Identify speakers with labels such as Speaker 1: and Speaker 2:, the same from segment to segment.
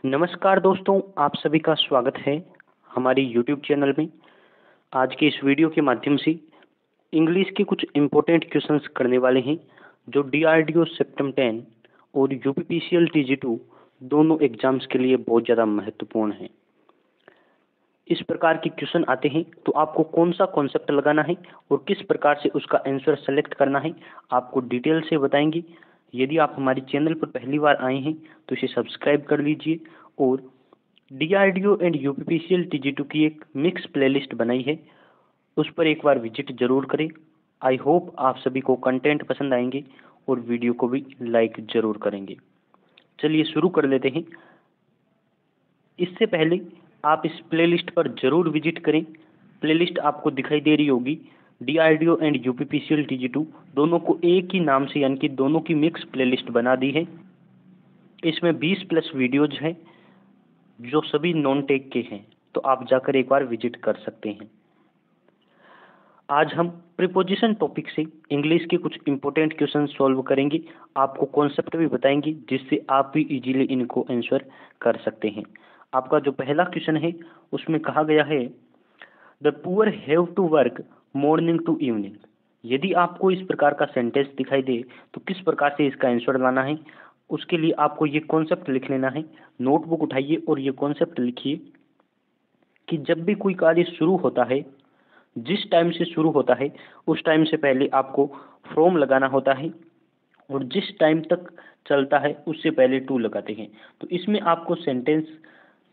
Speaker 1: नमस्कार दोस्तों, आप सभी का स्वागत है हमारी यूट्यूब चैनल में। आज के इस वीडियो के माध्यम से इंग्लिश के कुछ इम्पोर्टेंट क्वेश्चंस करने वाले हैं जो डीआरडीओ सेप्टम 10 और यूपीपीसीएल टीजी2 दोनों एग्जाम्स के लिए बहुत ज़्यादा महत्वपूर्ण हैं। इस प्रकार के क्वेश्चन आते हैं तो आपको कौन सा कॉन्सेप्ट लगाना है और किस प्रकार से उसका आंसर सेलेक्ट करना है आपको डिटेल से बताएंगे। यदि आप हमारे चैनल पर पहली बार आए हैं तो इसे सब्सक्राइब कर लीजिए और डीआरडीओ एंड यूपीपीसीएल टीजी2 की एक मिक्स प्लेलिस्ट बनाई है, उस पर एक बार विजिट जरूर करें। आई होप आप सभी को कंटेंट पसंद आएंगे और वीडियो को भी लाइक जरूर करेंगे। चलिए शुरू कर लेते हैं। इससे पहले आप इस प्लेलिस्ट पर जरूर विजिट करें। प्लेलिस्ट आपको दिखाई दे रही होगी। डीआरडीओ एंड यूपीपीसीएल टीजी2 दोनों को एक ही नाम से यानी कि दोनों की मिक्स प्लेलिस्ट बना दी है। इसमें 20+ वीडियोज हैं जो सभी नॉन टेक के हैं, तो आप जाकर एक बार विजिट कर सकते हैं। आज हम प्रीपोजिशन टॉपिक से इंग्लिश के कुछ इंपॉर्टेंट क्वेश्चन सॉल्व करेंगे। आपको कॉन्सेप्ट भी बताएंगे जिससे आप भी इजीली इनको आंसर कर सकते हैं। आपका जो पहला क्वेश्चन है उसमें कहा गया है the poor have to work morning to evening. यदि आपको इस प्रकार का सेंटेंस दिखाई दे तो किस प्रकार से इसका आंसर लाना है, उसके लिए आपको ये कॉन्सेप्ट लिख लेना है। नोटबुक उठाइए और ये कॉन्सेप्ट लिखिए कि जब भी कोई कार्य शुरू होता है, जिस टाइम से शुरू होता है उस टाइम से पहले आपको फ्रॉम लगाना होता है और जिस टाइम तक चलता है उससे पहले टू लगाते हैं। तो इसमें आपको सेंटेंस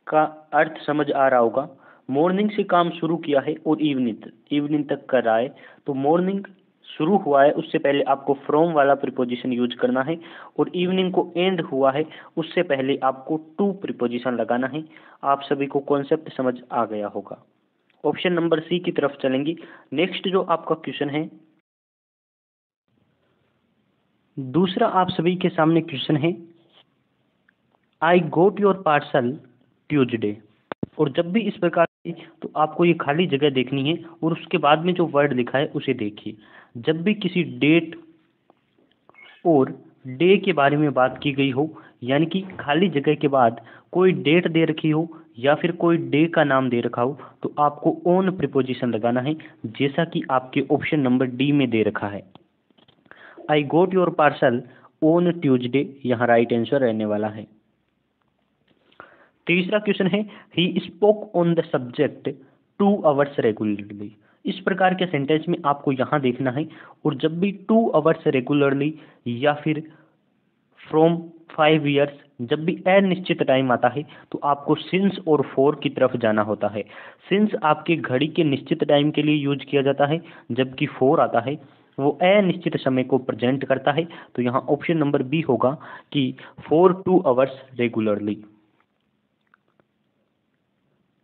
Speaker 1: का अर्थ समझ आ रहा होगा। मॉर्निंग से काम शुरू किया है और इवनिंग तक कर रहा है, तो मॉर्निंग शुरू हुआ है उससे पहले आपको फ्रॉम वाला प्रीपोजिशन यूज करना है और इवनिंग को एंड हुआ है उससे पहले आपको टू प्रीपोजिशन लगाना है। आप सभी को कॉन्सेप्ट समझ आ गया होगा। ऑप्शन नंबर सी की तरफ चलेंगे। नेक्स्ट जो आपका क्वेश्चन है, दूसरा आप सभी के सामने क्वेश्चन है आई गोट योर पार्सल ट्यूजडे। और जब भी इस प्रकार की तो आपको ये खाली जगह देखनी है और उसके बाद में जो वर्ड लिखा है उसे देखिए। जब भी किसी डेट और डे के बारे में बात की गई हो, यानी कि खाली जगह के बाद कोई डेट दे रखी हो या फिर कोई डे का नाम दे रखा हो, तो आपको ऑन प्रीपोजिशन लगाना है, जैसा कि आपके ऑप्शन नंबर डी में दे रखा है। आई गोट योर पार्सल ऑन ट्यूजडे यहाँ राइट आंसर रहने वाला है। तीसरा क्वेश्चन है he spoke on the subject 2 hours regularly. इस प्रकार के सेंटेंस में आपको यहाँ देखना है और जब भी 2 आवर्स रेगुलरली या फिर फ्रॉम 5 ईयर्स, जब भी अनिश्चित टाइम आता है तो आपको सिंस और फॉर की तरफ जाना होता है। सिंस आपके घड़ी के निश्चित टाइम के लिए यूज किया जाता है, जबकि फॉर आता है वो अनिश्चित समय को प्रेजेंट करता है। तो यहाँ ऑप्शन नंबर बी होगा कि for 2 hours regularly.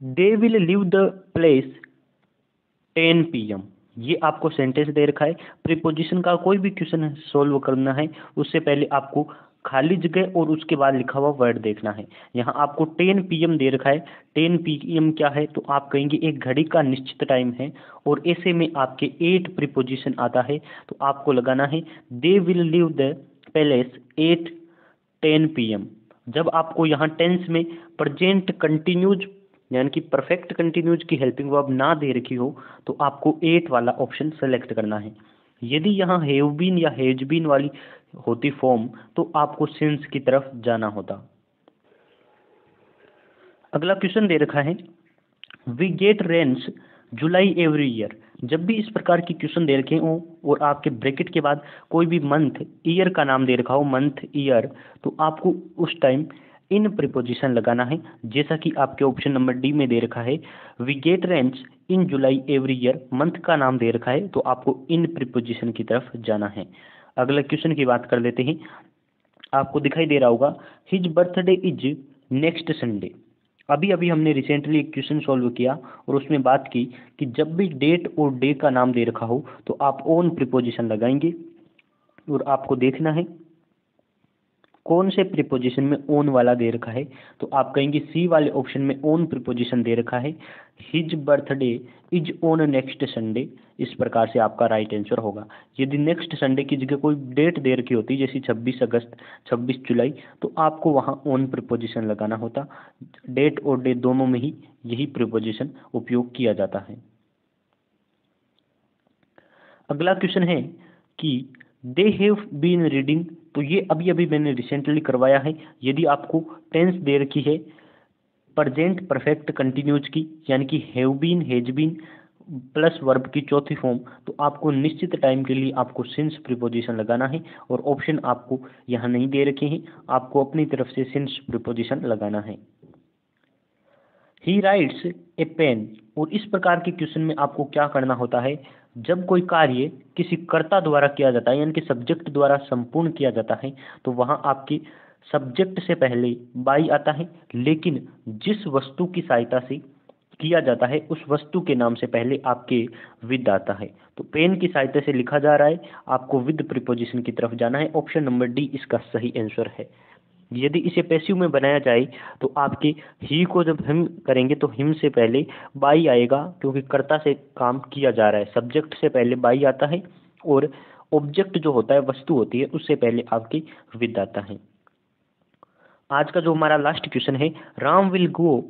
Speaker 1: They will leave the place 10 PM। ये आपको सेंटेंस दे रखा है। प्रीपोजिशन का कोई भी क्वेश्चन सॉल्व करना है उससे पहले आपको खाली जगह और उसके बाद लिखा हुआ वर्ड देखना है। यहाँ आपको 10 PM दे रखा है। 10 PM क्या है, तो आप कहेंगे एक घड़ी का निश्चित टाइम है और ऐसे में आपके 8 प्रीपोजिशन आता है, तो आपको लगाना है they will leave the palace 8:10 PM। जब आपको यहाँ टेंस में प्रेजेंट कंटिन्यूज यानी कि परफेक्ट कंटिन्यूज की हेल्पिंग वर्ब ना दे रखी हो तो आपको 8 वाला ऑप्शन सेलेक्ट करना है। यदि यहाँ हैव बीन या हैज बीन वाली होती फॉर्म तो आपको सिंस की तरफ जाना होता। अगला क्वेश्चन दे रखा है we get rains July every year. जब भी इस प्रकार की क्वेश्चन दे रखे हो और आपके ब्रैकेट के बाद कोई भी मंथ ईयर का नाम दे रखा हो, मंथ ईयर, तो आपको उस टाइम इन प्रीपोजिशन लगाना है, जैसा कि आपके ऑप्शन नंबर डी में दे रखा है we get rains in July every year. Month का नाम दे रखा है तो आपको इन प्रीपोजिशन की तरफ जाना है। अगला क्वेश्चन की बात कर लेते हैं। आपको दिखाई दे रहा होगा his birthday is next Sunday. अभी अभी हमने रिसेंटली एक क्वेश्चन सॉल्व किया और उसमें बात की कि जब भी डेट और डे का नाम दे रखा हो तो आप ऑन प्रीपोजिशन लगाएंगे और आपको देखना है कौन से प्रीपोजिशन में ओन वाला दे रखा है, तो आप कहेंगे सी वाले ऑप्शन में ओन प्रीपोजिशन दे रखा है। His birthday is on next Sunday, इस प्रकार से आपका राइट आंसर होगा। यदि नेक्स्ट संडे की जगह कोई डेट दे रखी होती जैसे 26 अगस्त, 26 जुलाई, तो आपको वहाँ ओन प्रीपोजिशन लगाना होता। डेट और डे दोनों में ही यही प्रीपोजिशन उपयोग किया जाता है। अगला क्वेश्चन है कि दे हैव बीन रीडिंग, तो ये अभी अभी मैंने रिसेंटली करवाया है। यदि आपको टेंस दे रखी है प्रेजेंट परफेक्ट कंटिन्यूज की, यानी कि have been, has been plus verb की चौथी फॉर्म, तो आपको निश्चित टाइम के लिए आपको सिंस प्रीपोजिशन लगाना है और ऑप्शन आपको यहाँ नहीं दे रखे हैं, आपको अपनी तरफ से सिंस प्रीपोजिशन लगाना है। ही राइट्स ए पेन, और इस प्रकार के क्वेश्चन में आपको क्या करना होता है, जब कोई कार्य किसी कर्ता द्वारा किया जाता है यानी कि सब्जेक्ट द्वारा संपूर्ण किया जाता है, तो वहाँ आपके सब्जेक्ट से पहले बाई आता है, लेकिन जिस वस्तु की सहायता से किया जाता है उस वस्तु के नाम से पहले आपके विद आता है। तो पेन की सहायता से लिखा जा रहा है, आपको विद प्रीपोजिशन की तरफ जाना है। ऑप्शन नंबर डी इसका सही आंसर है। यदि इसे पैसिव में बनाया जाए तो आपके ही को जब हिम करेंगे तो हिम से पहले बाई आएगा, क्योंकि कर्ता से काम किया जा रहा है। सब्जेक्ट से पहले बाई आता है और ऑब्जेक्ट जो होता है, वस्तु होती है, उससे पहले आपके विद आता है। आज का जो हमारा लास्ट क्वेश्चन है, राम विल गो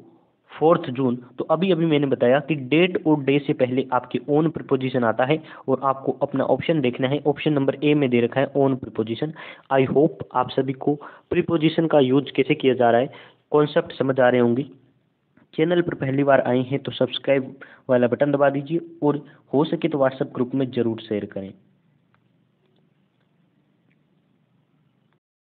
Speaker 1: 4 जून, तो अभी अभी मैंने बताया कि डेट और डे से पहले आपके ओन प्रीपोजिशन आता है और आपको अपना ऑप्शन देखना है। ऑप्शन नंबर ए में दे रखा है ओन प्रीपोजिशन। आई होप आप सभी को प्रीपोजिशन का यूज कैसे किया जा रहा है कॉन्सेप्ट समझ आ रहे होंगे। चैनल पर पहली बार आए हैं तो सब्सक्राइब वाला बटन दबा दीजिए और हो सके तो व्हाट्सएप ग्रुप में ज़रूर शेयर करें।